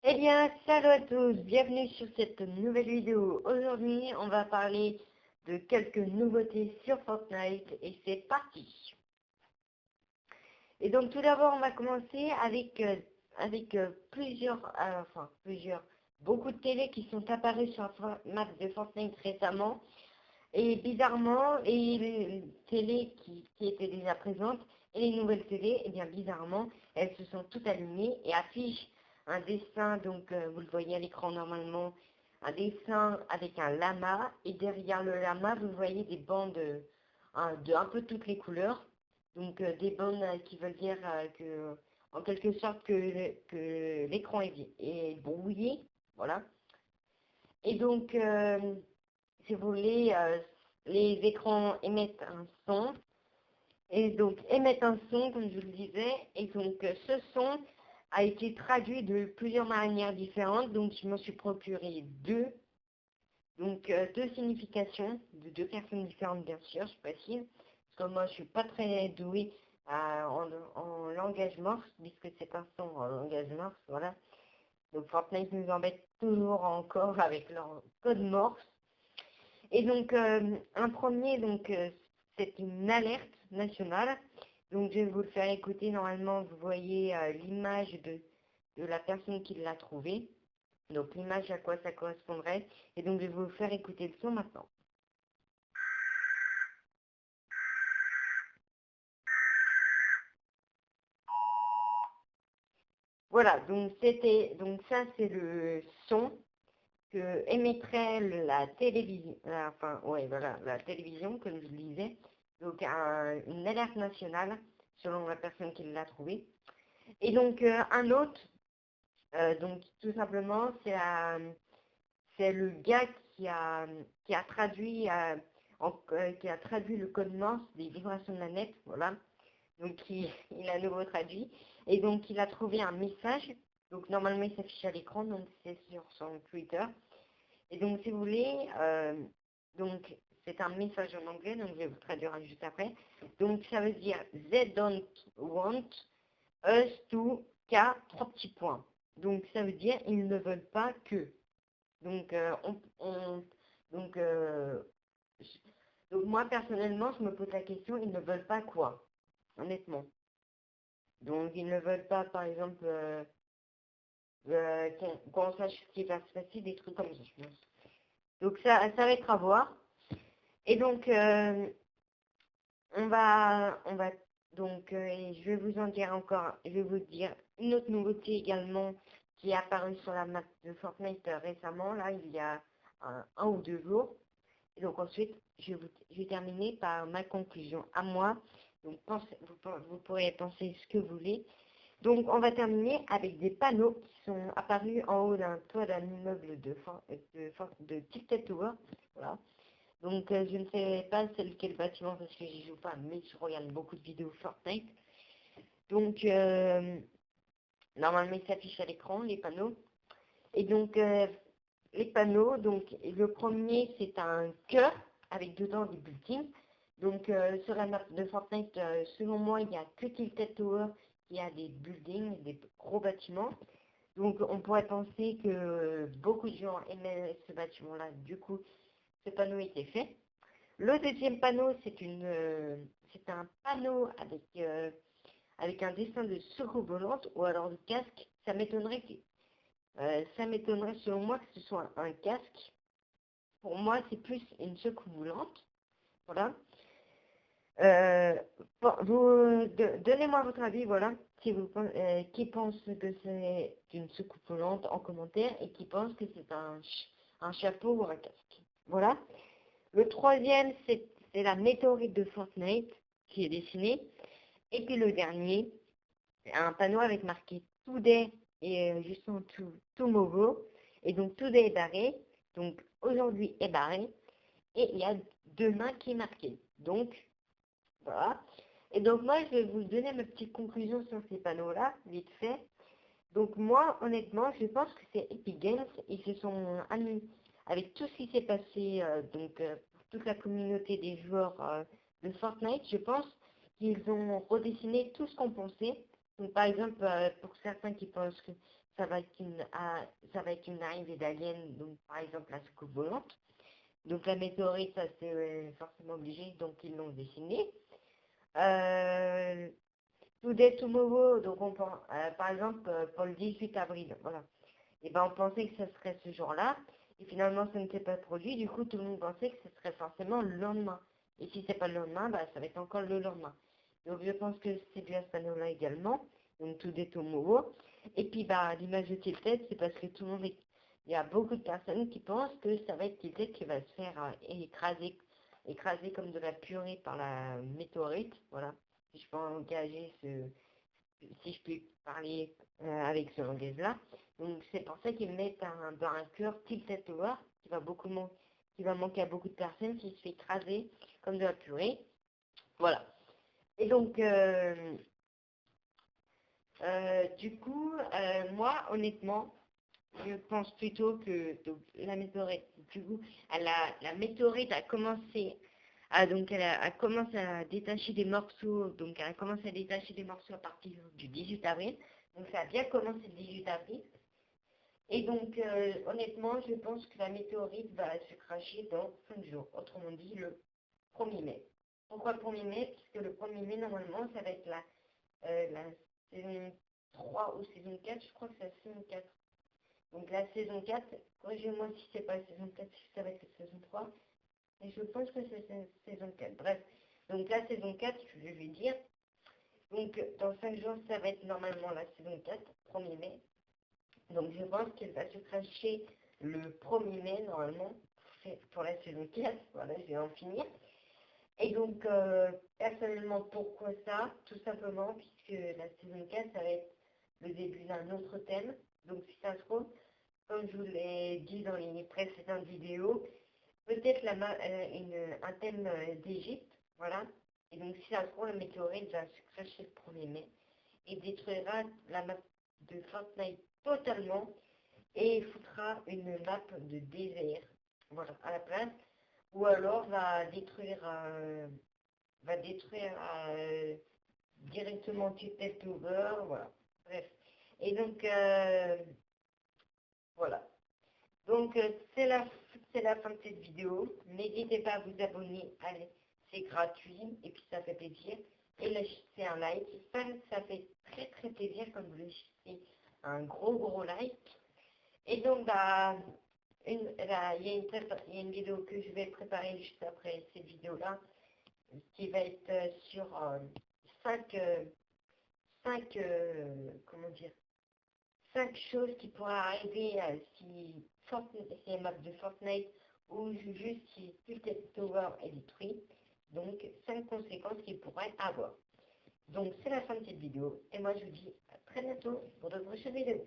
Eh bien, salut à tous, bienvenue sur cette nouvelle vidéo. Aujourd'hui, on va parler de quelques nouveautés sur Fortnite et c'est parti. Et donc tout d'abord, on va commencer avec beaucoup de télés qui sont apparues sur la map de Fortnite récemment. Et bizarrement, les télés qui étaient déjà présentes et les nouvelles télés, eh bien bizarrement, elles se sont toutes allumées et affichent un dessin, donc vous le voyez à l'écran normalement, un dessin avec un lama, et derrière le lama, vous voyez des bandes de un peu toutes les couleurs, donc des bandes qui veulent dire que, en quelque sorte, que l'écran est brouillé, voilà. Et donc, si vous voulez, les écrans émettent un son, et donc émettent un son, comme je le disais, et donc ce son a été traduit de plusieurs manières différentes, donc je me suis procuré deux significations de deux personnes différentes, bien sûr, je précise, parce que moi je suis pas très douée en langage morse, puisque c'est un son en langage morse, voilà. Donc Fortnite nous embête toujours encore avec leur code morse. Et donc, un premier, c'est une alerte nationale. Donc, je vais vous le faire écouter. Normalement, vous voyez l'image de la personne qui l'a trouvé. Donc, l'image à quoi ça correspondrait. Et donc, je vais vous faire écouter le son maintenant. Voilà, donc ça, c'est le son que émettrait la télévision, la télévision, comme je le disais. Donc, une alerte nationale, selon la personne qui l'a trouvé. Et donc, un autre, donc tout simplement, c'est le gars qui a traduit, qui a traduit le code Morse des vibrations de la net, voilà. Donc, il a à nouveau traduit. Et donc, il a trouvé un message. Donc, normalement, il s'affiche à l'écran, donc c'est sur son Twitter. Et donc, si vous voulez, donc c'est un message en anglais, donc je vais vous traduire juste après. Donc, ça veut dire They don't want us to K, trois petits points. Donc, ça veut dire ils ne veulent pas que. Donc, donc, donc, moi, personnellement, je me pose la question, ils ne veulent pas quoi, honnêtement. Donc, ils ne veulent pas, par exemple, qu'on sache ce qui va se passer, des trucs comme ça, je pense. Donc, ça va être à voir. Et donc, on va donc, je vais vous en dire encore, je vais vous dire une autre nouveauté également qui est apparue sur la map de Fortnite récemment, là, il y a un ou deux jours. Et donc ensuite, je vais terminer par ma conclusion à moi. Donc, vous pourrez penser ce que vous voulez. Donc, on va terminer avec des panneaux qui sont apparus en haut d'un toit d'un immeuble de Tilted Tower. Voilà. Donc, je ne sais pas c'est lequel bâtiment parce que j'y joue pas, mais je regarde beaucoup de vidéos Fortnite. Donc, normalement, il s'affiche à l'écran, les panneaux. Et donc, les panneaux, donc, le premier, c'est un cœur avec dedans des buildings. Donc, sur la map de Fortnite, selon moi, il n'y a que Tilted Tower qui a des buildings, des gros bâtiments. Donc, on pourrait penser que beaucoup de gens aimaient ce bâtiment-là. Du coup, ce panneau était fait. Le deuxième panneau, c'est un panneau avec un dessin de soucoupe volante ou alors de casque. Ça m'étonnerait selon moi que ce soit un casque. Pour moi, c'est plus une soucoupe volante. Voilà. Donnez-moi votre avis, voilà, si qui pense que c'est une soucoupe volante en commentaire et qui pense que c'est un chapeau ou un casque. Voilà. Le troisième, c'est la météorite de Fortnite qui est dessinée. Et puis le dernier, c'est un panneau avec marqué Today et juste en dessous Tomorrow. Et donc Today est barré. Donc aujourd'hui est barré. Et il y a demain qui est marqué. Donc voilà. Et donc moi, je vais vous donner ma petite conclusion sur ces panneaux-là, vite fait. Donc moi, honnêtement, je pense que c'est Epic Games. Ils se sont amis avec tout ce qui s'est passé, pour toute la communauté des joueurs de Fortnite. Je pense qu'ils ont redessiné tout ce qu'on pensait. Donc, par exemple, pour certains qui pensent que ça va être une arrivée d'aliens, donc par exemple la soucoupe volante. Donc la météorite, ça c'est forcément obligé, donc ils l'ont dessiné. Today Tomorrow, donc on pense, par exemple pour le 18 avril, voilà. Et ben on pensait que ce serait ce jour-là, et finalement ça ne s'est pas produit, du coup tout le monde pensait que ce serait forcément le lendemain. Et si c'est pas le lendemain, bah ça va être encore le lendemain. Donc je pense que c'est dû à ce panneau-là également, donc Today Tomorrow. Et puis bah l'image de Tilted, c'est parce que tout le monde est... Il y a beaucoup de personnes qui pensent que ça va être Tilted qui va se faire écraser comme de la purée par la météorite, voilà. Si je peux engager si je puis parler avec ce langage-là. Donc c'est pour ça qu'ils mettent dans un cœur Tilted Tower qui va manquer à beaucoup de personnes, qui se fait écraser comme de la purée. Voilà. Et donc, du coup, moi, honnêtement, je pense plutôt que donc, la météorite, du coup, la météorite a commencé donc elle a commencé à détacher des morceaux, donc elle a commencé à détacher des morceaux à partir du 18 avril. Donc ça a bien commencé le 18 avril. Et donc honnêtement, je pense que la météorite va se cracher dans 5 jours, autrement dit le 1er mai. Pourquoi le 1er mai? Puisque le 1er mai, normalement, ça va être la saison 3 ou saison 4, je crois que c'est la saison 4. Donc la saison 4, corrigez-moi si c'est pas la saison 4, si ça va être la saison 3. Et je pense que c'est la saison 4. Bref, donc la saison 4, je vais dire. Donc dans 5 jours, ça va être normalement la saison 4, 1er mai. Donc je pense qu'elle va se cracher le 1er mai normalement pour la saison 4. Voilà, je vais en finir. Et donc personnellement, pourquoi ça? Tout simplement puisque la saison 4, ça va être le début d'un autre thème. Donc si ça se trouve, comme je vous l'ai dit dans les précédentes vidéos, peut-être un thème d'Égypte, voilà. Et donc si ça se trouve, le météorite va se cracher le 1er mai et détruira la map de Fortnite totalement et foutra une map de désert, voilà, à la place. Ou alors va détruire directement Tilted Tower, voilà. Bref. Et donc voilà. Donc c'est la fin de cette vidéo. N'hésitez pas à vous abonner, allez, c'est gratuit et puis ça fait plaisir. Et lâchez un like, ça fait très très plaisir quand vous lâchez un gros like. Et donc bah il y a une vidéo que je vais préparer juste après cette vidéo-là, qui va être sur 5 comment dire, 5 choses qui pourraient arriver si les maps de Fortnite ou juste si Tilted Tower est détruit. Donc 5 conséquences qu'il pourrait avoir. Donc c'est la fin de cette vidéo et moi je vous dis à très bientôt pour de prochaines vidéos.